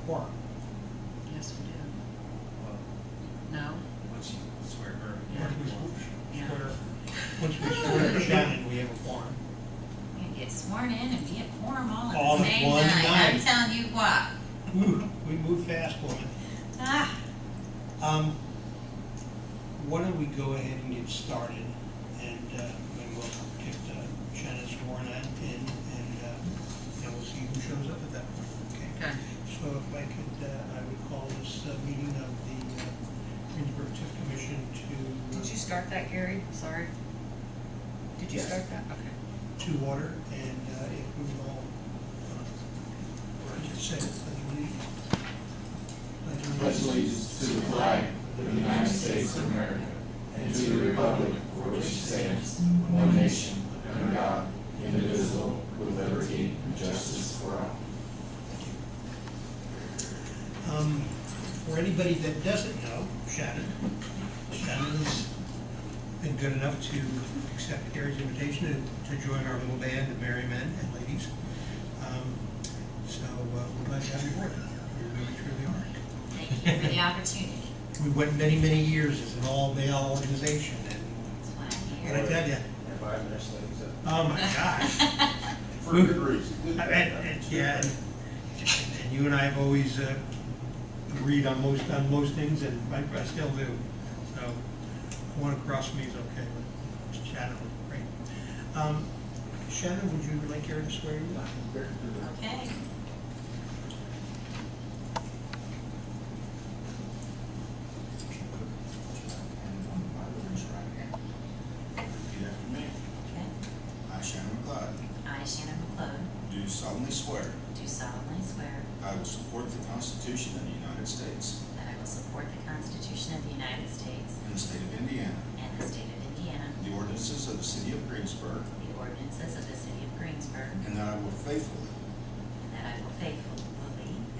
quorum. Yes, we do. No? Once you swear her. Yeah. Once we swear Shannon, we have a quorum. You can get sworn in and be a quorum all All at the at same one night. night. I'm telling you what. Ooh, we move fast, woman. Ah, Why don't we go ahead and get started, and we'll get Shannon sworn in, and we'll see who shows up at that point, okay? Okay. So if I could, I would call this meeting of the Greensburg TIF Commission to... Did you start that, Gary? Sorry. Did you Yes. start that? Okay. To order, and if we would all, just say it, Pledge allegiance to the flag of the United States of America and to the republic for which it stands, one nation, under God, indivisible, with liberty and justice for all. For anybody that doesn't know, Shannon has been good enough to accept Gary's invitation to join our little band of merry men and ladies. So we're glad to have you aboard. You really truly are. thank you for the opportunity. We went many, many years as an all-male organization, and That's why I'm what I here. tell you, And by Miss Ladies. oh my gosh. For good reason. Yeah, and you and I have always agreed on most things, and I still do. So one across me is okay, but Shannon was great. Shannon, would you like Gary to swear you in? Okay. Repeat after me. Okay. I, Shannon McLeod, I, Shannon McLeod, do solemnly swear do solemnly swear I will support the Constitution of the United States that I will support the Constitution of the United States and the state of Indiana, and the state of Indiana, the ordinances of the city of Greensburg, the ordinances of the city of Greensburg, and that I will faithfully and that I will faithfully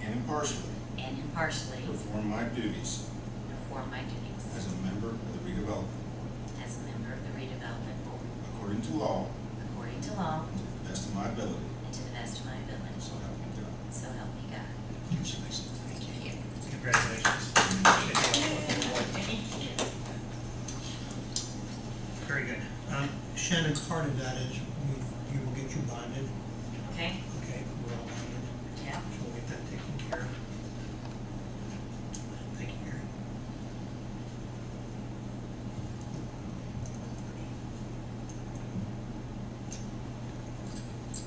and impartially and impartially perform my duties perform my duties as a member of the Redevelopment Board as a member of the Redevelopment Board according to law according to law and to the best of my ability. and to the best of my ability. So help me God. So help me God. Congratulations. Thank you. Thank you. Congratulations. Very good. Shannon, part of that is you will get you bonded. Okay? Okay, we're all bonded. Yeah. So we'll get that taken care of. Thank you, Gary.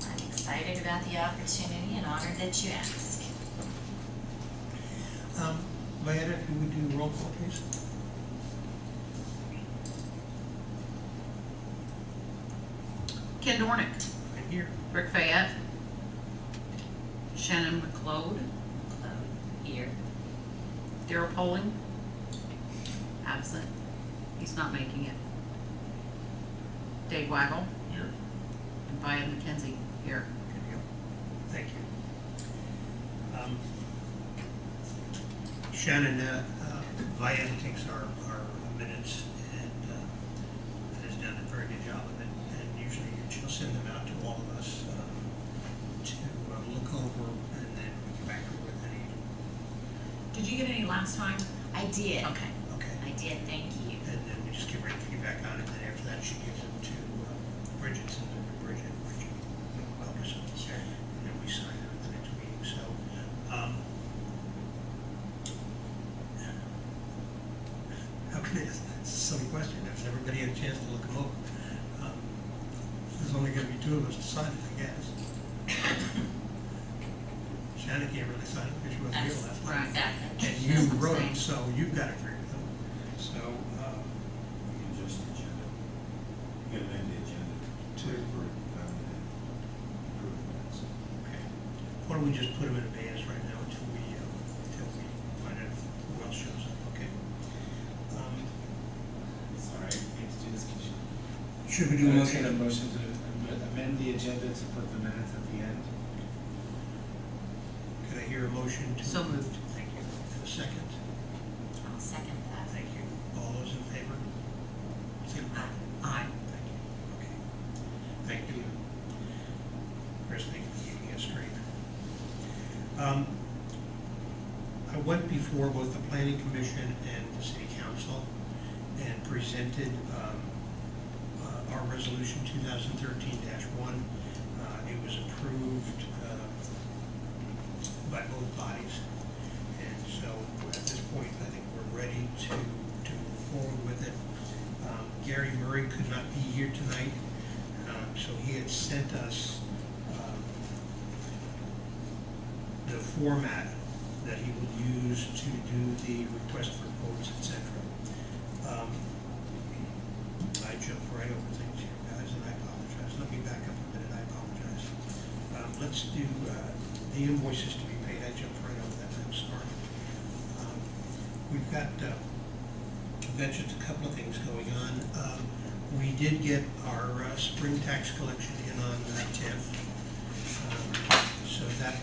I'm excited about the opportunity and honored that you asked. Vayetta, if you would do roll call, please. Ken Dornick, Right here. Rick Fayette, Shannon McLeod, Here. Daryl Poling, absent. He's not making it. Dave Waggle, Here. and Vayette McKenzie, here. Good deal. Thank you. Shannon, Vayetta takes our minutes and has done a very good job of it. And usually she'll send them out to all of us to look over, and then we get back to with any. Did you get any last time? I did. Okay. Okay. I did, thank you. And then we just give her feedback on it, and then after that, she gives them to Bridget, sends them to Bridget will help us. Sure. And then we sign it at the next meeting, so, how can I, it's a silly question, has everybody had a chance to look them over? There's only gonna be two of us to sign it, I guess. Shannon can't really sign it because she wasn't here last right. night. Exactly. And you wrote them, so you've got to agree with them, so, You can just agenda. You can amend the agenda to approve the minutes. okay. Why don't we just put them in advance right now until we find out who else shows up, okay? Sorry, we have to do this. Should we do a motion? A motion to amend the agenda to put the minutes at the end. Could I hear a motion to? So moved. Thank you. And a second? I'll second that. Thank you. All those in favor? Signify. Aye. Thank you. Okay. Thank you. Chris, thank you for keeping us straight. went before both the planning commission and the city council and presented our resolution 2013-1. It was approved by both bodies. And so at this point, I think we're ready to move forward with it. Gary Murray could not be here tonight, so he had sent us the format that he will use to do the request for quotes, etc. I jumped right over things here, guys, and I apologize. Let me back up a minute, I apologize. Let's do the invoices to be paid. I jumped right over that, I'm sorry. We've got just a couple of things going on. We did get our spring tax collection in on TIF. So that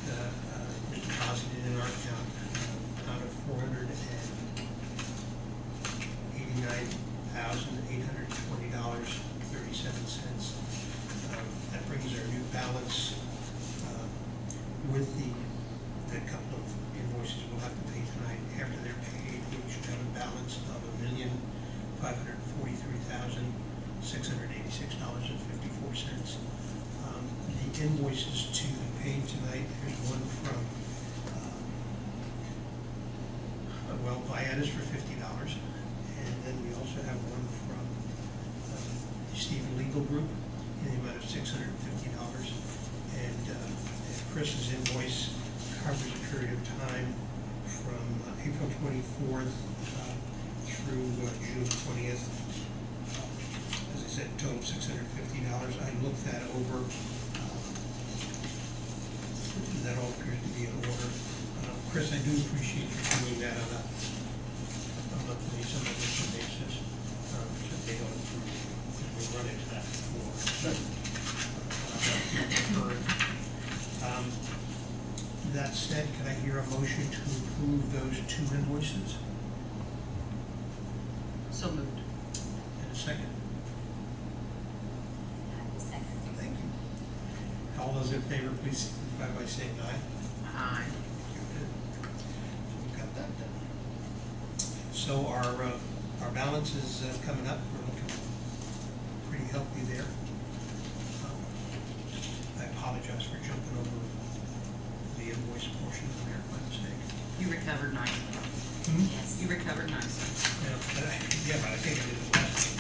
was deposited in our account out of $489,820.37. That brings our new balance with the couple of invoices we'll have to pay tonight. After they're paid, we should have a balance of $1,543,686.54. The invoices to be paid tonight, there's one from, Viatis for $50. And then we also have one from Stephen Legal Group in the amount of $650. And Chris's invoice covers a period of time from April 24th through June 20th. As I said, total $650. I looked that over. That all appears to be in order. Chris, I do appreciate you doing that on a monthly, semi-monthly basis. So they don't, we run into that before. That said, can I hear a motion to approve those two invoices? So moved. And a second? Second. Thank you. All those in favor, please signify by saying aye. Aye. So we've got that done. So our balance is coming up. We're looking pretty healthy there. I apologize for jumping over the invoice portion of there, my mistake. You recovered nicely. Yes. You recovered nicely. Yeah, but I think I did the last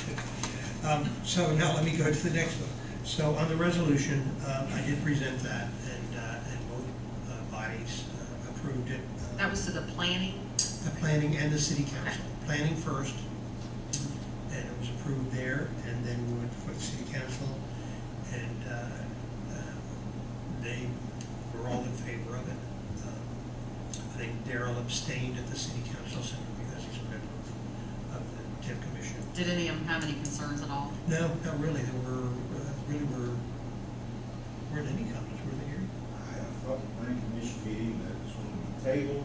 one too. So now let me go to the next one. So on the resolution, I did present that, and both bodies approved it. That was to the planning? The planning and the city council. Planning first, and it was approved there, and then we went for the city council, and they were all in favor of it. I think Darrell abstained at the city council simply because he's a member of the TIF commission. Did any of them have any concerns at all? No, not really. There were, weren't any comments, were there? I thought the planning commission meeting that was going to be tabled,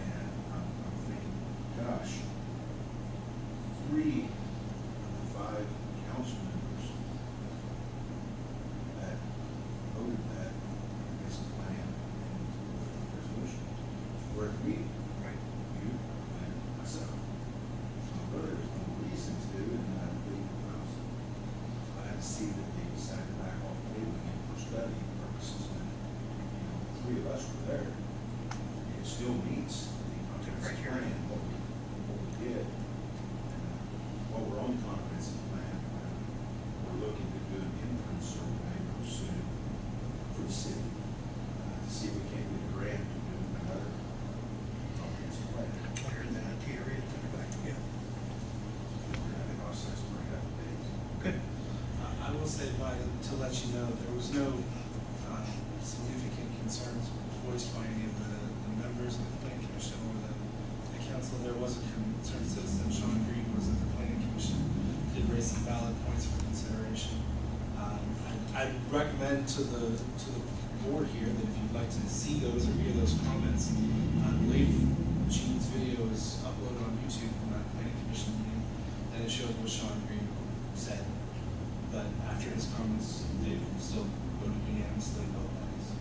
and I'm thinking, gosh, 3 of the 5 council members that voted that against the plan and the resolution were agreed. Right. You and myself. So really, there's no reason to, and I believe I was glad to see that they decided to back off tabling it for study purposes. And, 3 of us were there. It still meets the comprehensive criteria. plan, what we did. And what we're on the comprehensive plan, we're looking to do an interim survey real soon for the city, to see if we can't get a grant to do another comprehensive plan. I heard that on the area, yeah. We're in the process of bringing up the dates. Good. I will say, to let you know, there was no significant concerns voiced by any of the members of the planning commission or the council. There was a concerned citizen, Sean Green, was at the planning commission, did raise some valid points for consideration. I'd recommend to the board here that if you'd like to see those or hear those comments, I believe Gene's video is uploaded on YouTube from that planning commission meeting, and it shows what Sean Green said. But after his comments, they still voted unanimously both bodies.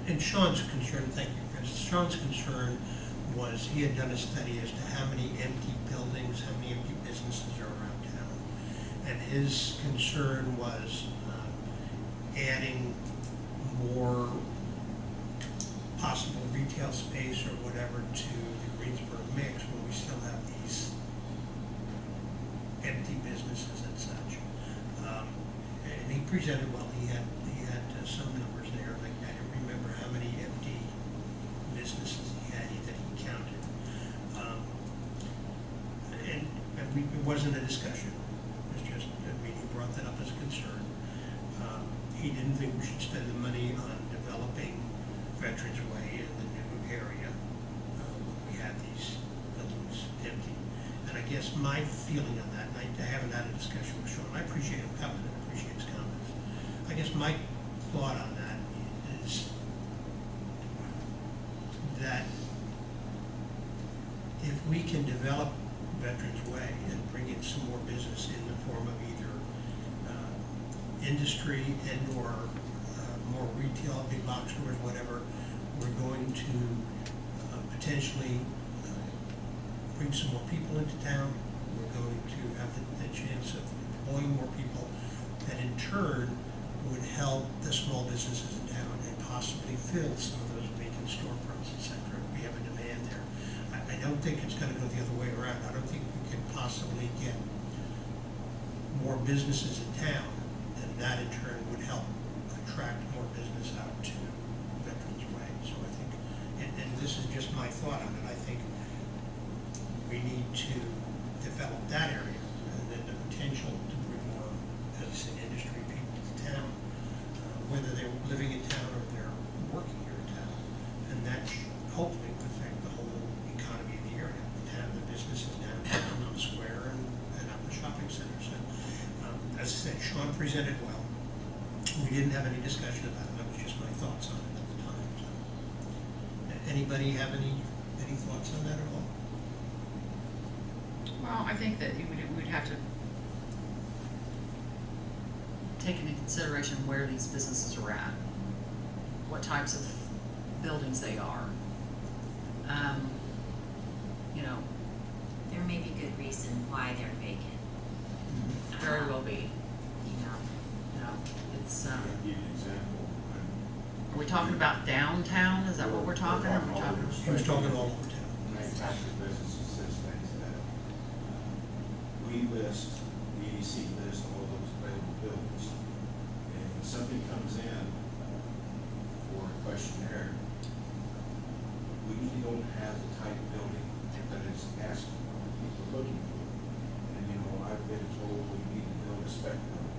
And Sean's concern, thank you, Chris, Sean's concern was, he had done a study as to how many empty buildings, how many empty businesses are around town. And his concern was adding more possible retail space or whatever to the Greensburg mix when we still have these empty businesses and such. And he presented well, he had some numbers there, like I don't remember how many empty businesses he had that he counted. And it wasn't a discussion, it was just, I mean, he brought that up as a concern. He didn't think we should spend the money on developing Veterans Way in the new area. We had these buildings empty. And I guess my feeling on that, and I haven't had a discussion with Sean, I appreciate him coming, and I appreciate his comments. I guess my thought on that is that if we can develop Veterans Way and bring in some more business in the form of either industry and or more retail, big box stores, whatever, we're going to potentially bring some more people into town. We're going to have the chance of employing more people that in turn would help the small businesses in town and possibly fill some of those vacant storefronts, et cetera. We have a demand there. I don't think it's gonna go the other way around. I don't think we can possibly get more businesses in town, and that in turn would help attract more business out to Veterans Way. So I think, and this is just my thought on it, I think we need to develop that area, and then the potential to bring more, as I said, industry people to town, whether they're living in town or they're working here in town. And that should hopefully affect the whole economy of the area, to have the businesses downtown on the square and up in the shopping center. So, as I said, Sean presented well. We didn't have any discussion about it, that was just my thoughts on it at the time. So, anybody have any thoughts on that at all? Well, I think that we'd have to take into consideration where these businesses are at, what types of buildings they are. You know, There may be good reason why they're vacant. very well be, You know, you know, it's, I'll give you an example. are we talking about downtown? Is that what we're talking, or are we talking? He was talking all over town. Manufactured businesses says things that we list, the EDC list all those available buildings. And when somebody comes in for a questionnaire, we usually don't have the type of building that is asked for, people are looking for. And, you know, I've been told we need to build a spec building.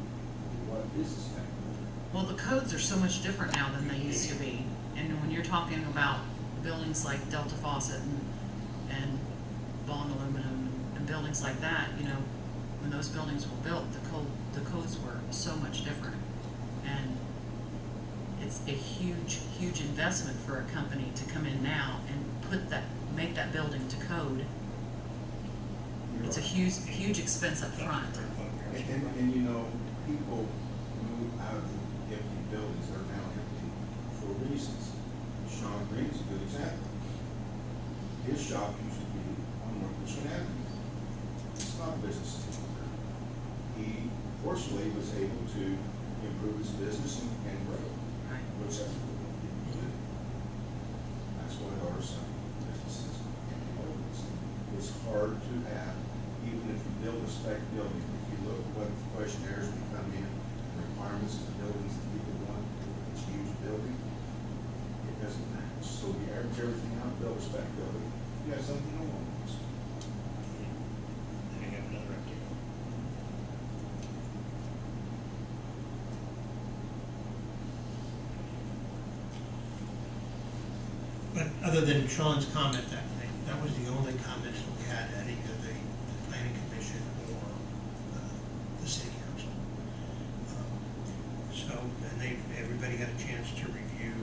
What is a spec building? Well, the codes are so much different now than they used to be. And when you're talking about buildings like Delta Faucet and Bond Aluminum and buildings like that, you know, when those buildings were built, the codes were so much different. And it's a huge, huge investment for a company to come in now and make that building to code. It's a huge, huge expense up front. And you know, people move out of the empty buildings that are now empty for reasons. Sean Green's a good example. His shop used to be on North Michigan Avenue. It's not a business anymore. He fortunately was able to improve his business and grow, Right. which that's what people do. That's why there are some businesses in the buildings. It's hard to have, even if you build a spec building, if you look at what questionnaires we come in, the requirements of the buildings that people want, it's a huge building, it doesn't match. So we average everything out, build a spec building, you have something no one wants. Then you have another idea. But other than Sean's comment that night, that was the only comments that we had at either the planning commission or the city council. So, and everybody got a chance to review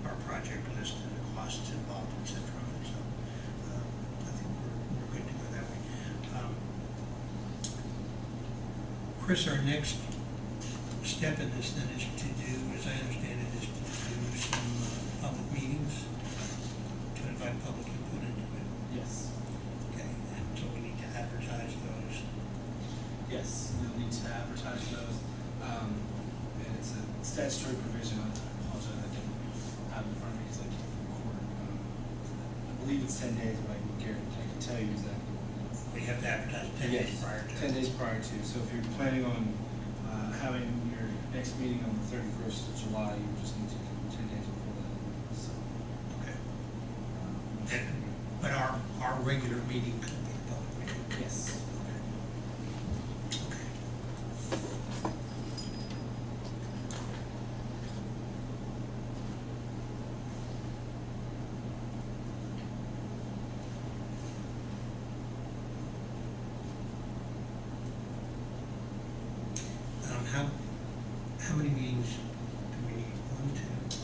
our project list and the costs involved, et cetera. And so, I think we're good to go that way. Chris, our next step in this then is to do, as I understand it, is to do some public meetings, to invite public input. it's 10 days, but I can tell you exactly. We have to advertise 10 days prior to. 10 days prior to, so if you're planning on having your next meeting on the 31st of July, you just need to do 10 days before that. So, Okay. um, But our regular meeting could be a public meeting. yes. Okay. How many meetings do we need? 1, 2?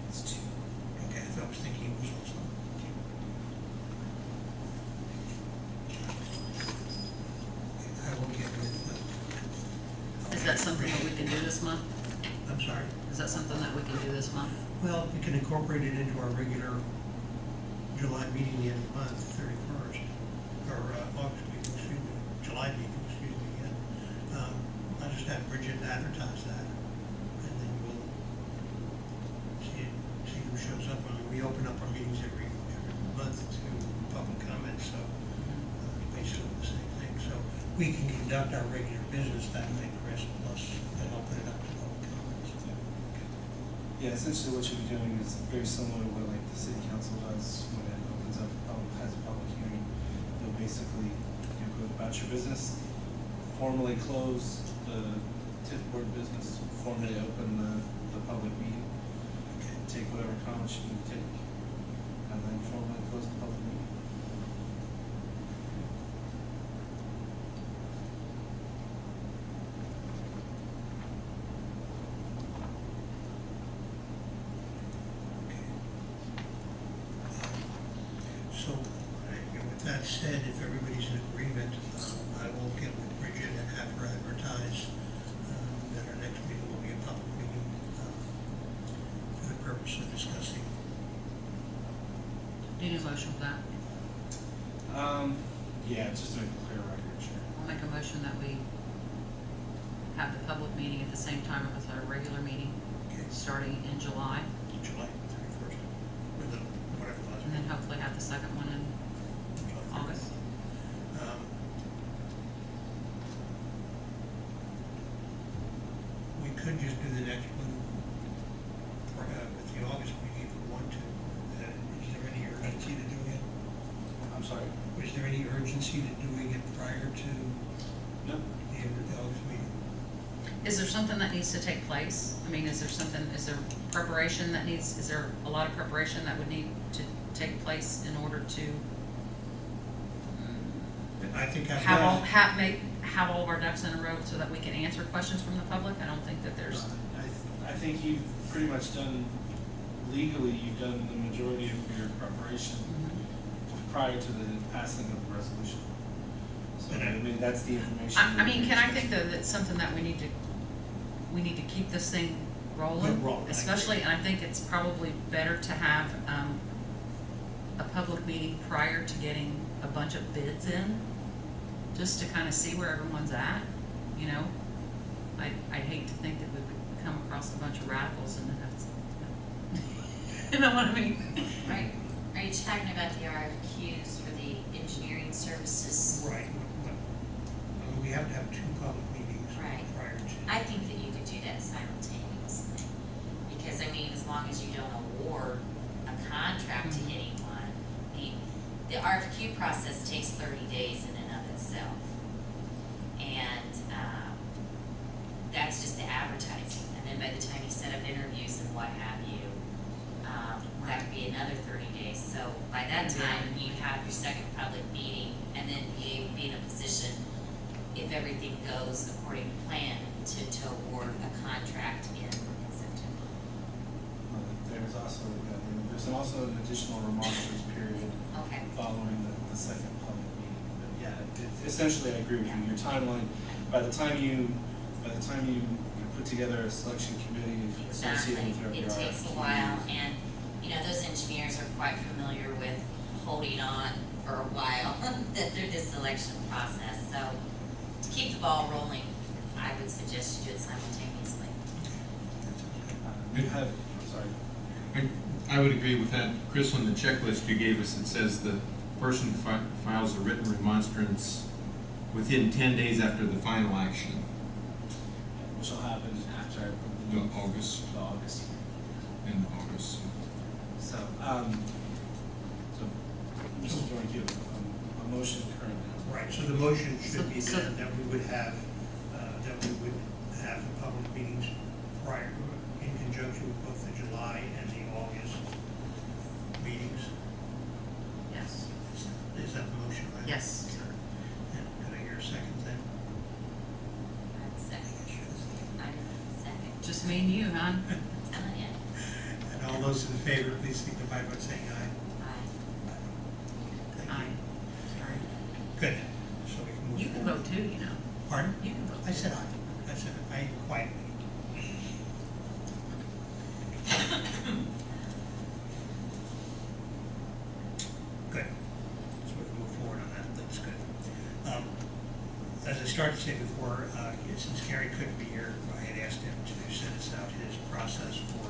It's 2. Okay, I was thinking it was also. I will get with, Is that something that we can do this month? I'm sorry. Is that something that we can do this month? Well, we can incorporate it into our regular July meeting the end of the month, 31st, or August meeting, excuse me, July meeting, excuse me, yeah. I'll just have Bridget advertise that, and then we'll see who shows up. I mean, we open up our meetings every month to public comment, so basically the same thing. So we can conduct our regular business that way, Chris, plus then open it up to public comments. Yeah, essentially what you'll be doing is very similar to what like the city council does when it opens up, has a public hearing. You'll basically go about your business, formally close the TIF board business, formally open the public meeting, take whatever comments you need to take, and then formally close the public meeting. So, with that said, if everybody's in agreement, I will get with Bridget and have her advertise that our next meeting will be a public meeting for the purpose of discussing. Do you need a motion for that? Yeah, just to make a clear record, sure. I'll make a motion that we have the public meeting at the same time as our regular meeting, Okay, starting in July, July 31st, or the, whatever the last and then meeting. hopefully have the second one in July 31st. August. We could just do the next one with the August meeting if we want to. Is there any urgency to doing it? I'm sorry? Is there any urgency to doing it prior to No. the end of the August meeting? Is there something that needs to take place? I mean, is there preparation that needs, is there a lot of preparation that would need to take place in order to I think I have all of our ducks in a row so that we can answer questions from the public? I don't think that there's, I think you've pretty much done, legally, you've done the majority of your preparation prior to the passing of the resolution. So, I mean, that's the information. I mean, can I think that it's something that we need to keep this thing rolling? Rolling, I Especially, and I think it's probably better to have, a public meeting prior to getting a bunch of bids in, just to kind of see where everyone's at, you know? I hate to think that we would come across a bunch of radicals and then that's, you know what I mean? Right, are you talking about the RFQs for the engineering services? Right. I mean, we have to have 2 public meetings Right. prior to. I think that you could do that simultaneously, because I mean, as long as you don't award a contract to anyone, the RFQ process takes 30 days in and of itself. And, that's just the advertising, and then by the time you set up interviews and what have you, that could be another 30 days. So by that time, you have your second public meeting, and then be in a position, if everything goes according to plan, to award a contract in September. There's also an additional remonstrance period Okay. following the second public meeting. But yeah, essentially, I agree with you. Your timeline, by the time you put together a selection committee associated Exactly, with your it takes a RFQs. while, and, those engineers are quite familiar with holding on for a while through this selection process, so to keep the ball rolling, I would suggest you do it simultaneously. You have, I'm sorry. And I would agree with that. Chris, on the checklist you gave us, it says the person files a written remonstrance within 10 days after the final action. Which will happen after I approve The August, August. in August. So, Mr. Jordan, you have a motion currently. Right, so the motion should be So- that we would have, the public meetings prior, in conjunction with both the July and the August meetings. Yes. Is that the motion, right? Yes. And could I hear a second then? Second. Second. Just me and you, huh? Telling you. And all those in favor, please signify by saying aye. Aye. Thank Aye. you. Sorry. Good, so we can move You can forward. vote too, you know. Pardon? You can vote. I said aye. I said aye quietly. Good. So we can move forward on that. That's good. As I started to say before, since Gary couldn't be here, I had asked him to send us out his process for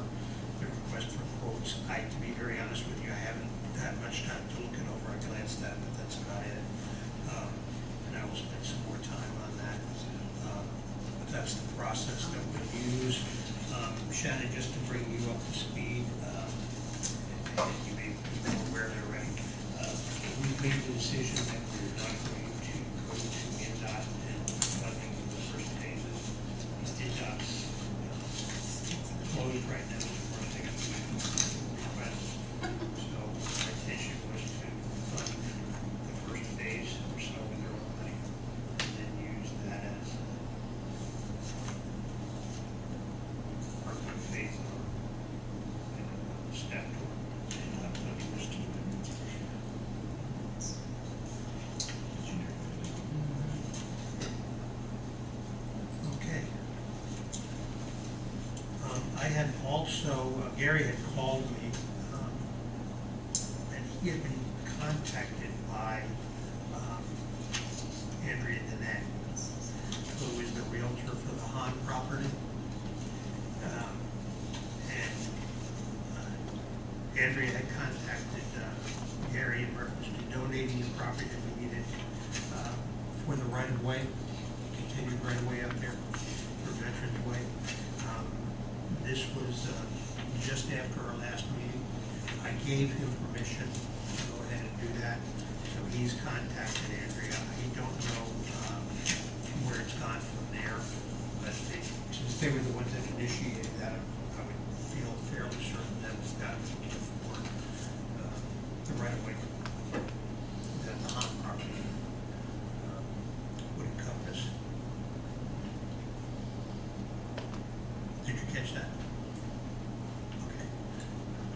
the request for quotes. To be very honest with you, I haven't had much time to look it over. I glanced at it, but that's about it. And I will spend some more time on that. But that's the process that we use. Shannon, just to bring you up to speed, and you may be aware of it already, we've made the decision that we're not going to go to NDOT and funding for the first phases. NDOT's closed right now, we're taking requests. So our intention was to fund the first phase or so with their own money, and then use that as our good faith or step toward funding this team. Okay. I had also, Gary had called me, and he had been contacted by Andrea Danette, who is the realtor for the Hahn property. And Andrea had contacted Gary in reference to donating the property that we needed for the right-of-way, continued right-of-way up there for Veterans Way. This was just after our last meeting. I gave him permission to go ahead and do that, so he's contacted Andrea. I don't know where it's gone from there, but since they were the ones that initiated that, I would feel fairly certain that it's got for the right of way that the Hahn property would encompass. Did you catch that? Okay.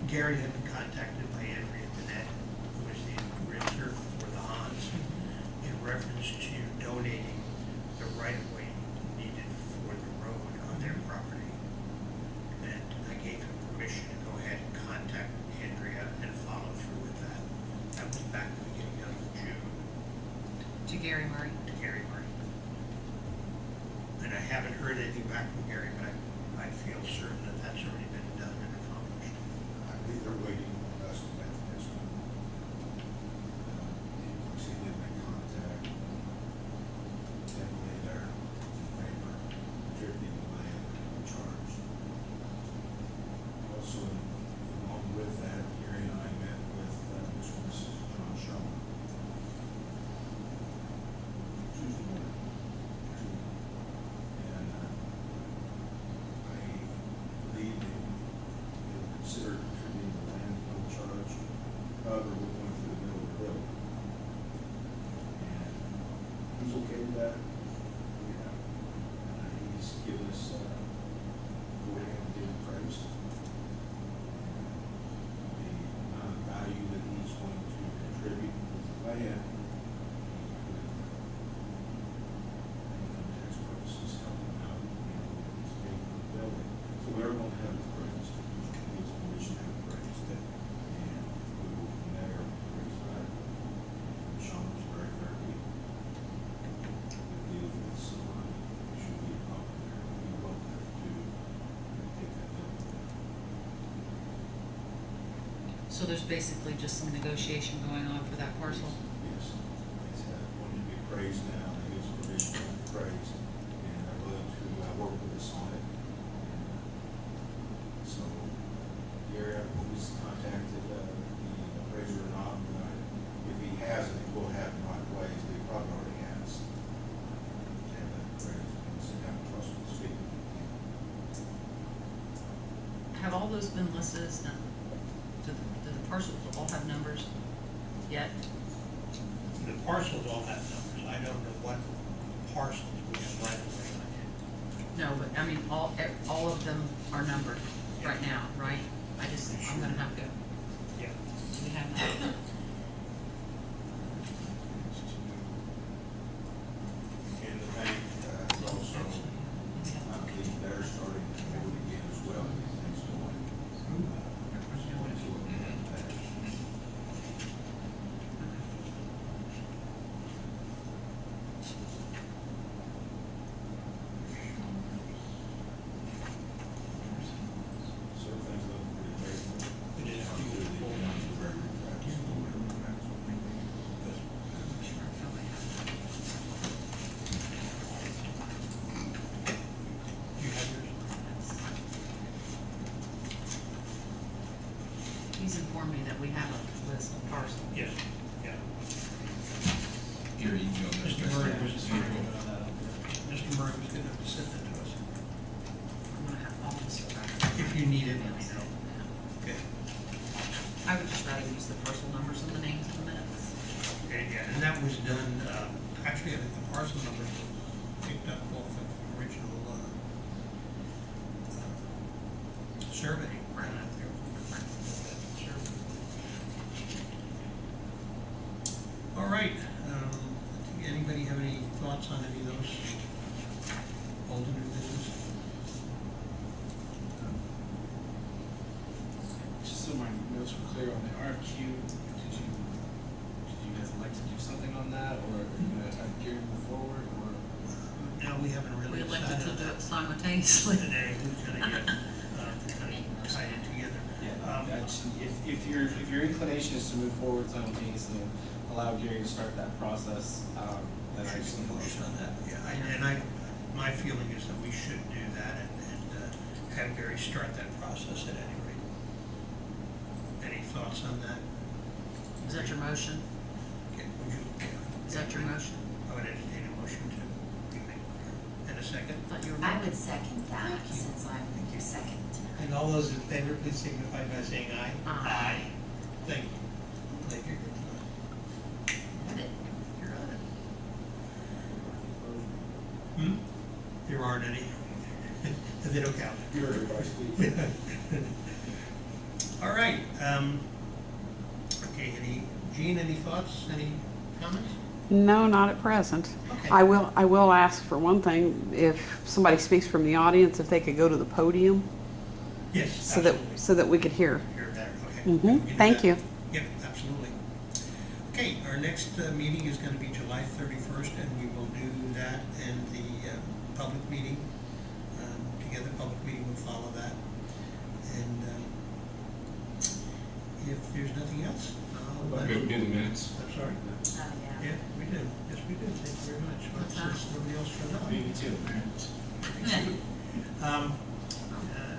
Gary had been contacted by Andrea Danette, who is the realtor for the Hahns, in reference to donating the right-of-way needed for the road on their property. And I gave him permission to go ahead and contact Andrea and follow through with that. That was back at the beginning of June To Gary Murray. to Gary Murray. And I haven't heard anything back from Gary, but I feel certain that that's already been done and accomplished. I believe they're waiting on us to make this one. She did make contact. Emily there, neighbor, contributing the land in charge. Also, along with that, Gary and I met with Mr. and Mrs. John Shaw. Tuesday morning. And I believe they will consider contributing the land no charge. However, we're going through the middle of the hill. And he's okay with that. Yeah. He's given us, go ahead and get it priced. The amount of value that he's going to contribute with the land. Tax purposes helping out, he's paying for the building. So we're going to have it priced. He's permission to have it priced. And we will from there raise that. Sean was very, very good with the So there's basically just some negotiation going on for that parcel? Yes, it's wanting to be appraised now, they give us permission to be appraised, and they're willing to work with us on it. So, Gary, I've always contacted the appraiser or not, if he hasn't, it will happen right away, as he probably already has. And the appraiser can sit down and trust with speak. Have all those been listed as done? Do the parcels all have numbers yet? The parcels all have numbers. I don't know what parcels we have right away on yet. No, but I mean, all of them are numbered right now, right? I'm gonna have to, Yeah. do we have that? And the bank is also, I believe they're starting to move again as well, things going. So things look pretty favorable. We did have to Usually do the the county record tracks, so whatever tracks we make. You have yours? He's informed me that we have a list of parcels. Yes. Yeah. Gary, you go. Mr. Murray was Mr. Murray was good enough to send that to us. I'm gonna have all this back. If you need it, let me know. Okay. I would just rather use the parcel numbers and the names in the minutes. And, yeah, and that was done, actually, I think the parcel numbers were picked up off of the original, survey. Right. Out there. Sure. All right, anybody have any thoughts on any of those old and new business? Just so my notes were clear on the RFQ, did you guys like to do something on that, or are you gonna have Gary move forward, or? No, we haven't really We elected decided to on do that it simultaneously. today, who's gonna get, kind of tie it together. If your inclination is to move forward simultaneously and allow Gary to start that process, then I just need a motion on that. Yeah, my feeling is that we should do that and have Gary start that process at any rate. Any thoughts on that? Is that your motion? Okay, would you? Is that your motion? I would entertain a motion to, and a second. I thought you were. I would second that, Thank you. since I'm Thank you. second. And all those in favor, please signify by saying aye. Aye. Thank you. Thank you. You're on Hmm? There aren't any. They don't count. You heard it, right, Steve? All right, okay, Jean, any thoughts, any comments? No, not at present. Okay. I will ask for one thing, if somebody speaks from the audience, if they could go to the podium Yes, so absolutely. that we could hear. Hear that, okay. Mhm. We can do Thank that. you. Yep, absolutely. Okay, our next meeting is gonna be July 31st, and we will do that and the public meeting. Together, public meeting will follow that. And if there's nothing else, I'll. Go do the minutes. I'm sorry? Oh, yeah. Yeah, we do. Yes, we do. Thank you very much. Well, since nobody else showed up. Me too.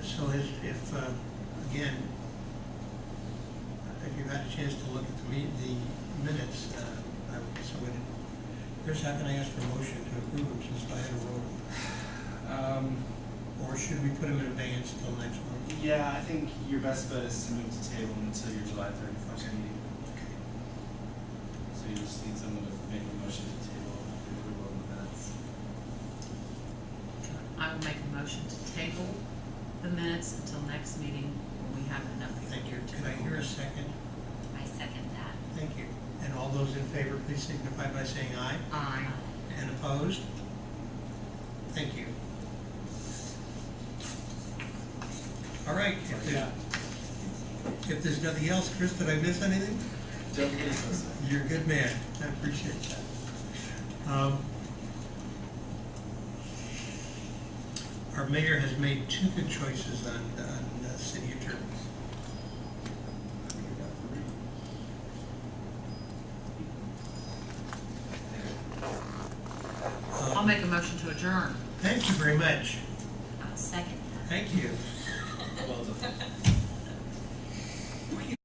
So if, again, if you've had a chance to look at the minutes, I would, Chris, how can I ask for a motion to approve them since I had a roll? Or should we put them in advance until next month? Yeah, I think your best bet is to move to table until your July 31st meeting. So you just need someone to make a motion to table the approval of the minutes. I will make a motion to table the minutes until next meeting when we have enough people Thank you. here to. Could I hear a second? I second that. Thank you. And all those in favor, please signify by saying aye. Aye. And opposed? Thank you. All right, if there's nothing else, Chris, did I miss anything? Don't forget to post it. You're a good man. I appreciate that. Our mayor has made two good choices on city attorneys. make a motion to adjourn. Thank you very much. I'll second that. Thank you. Well done.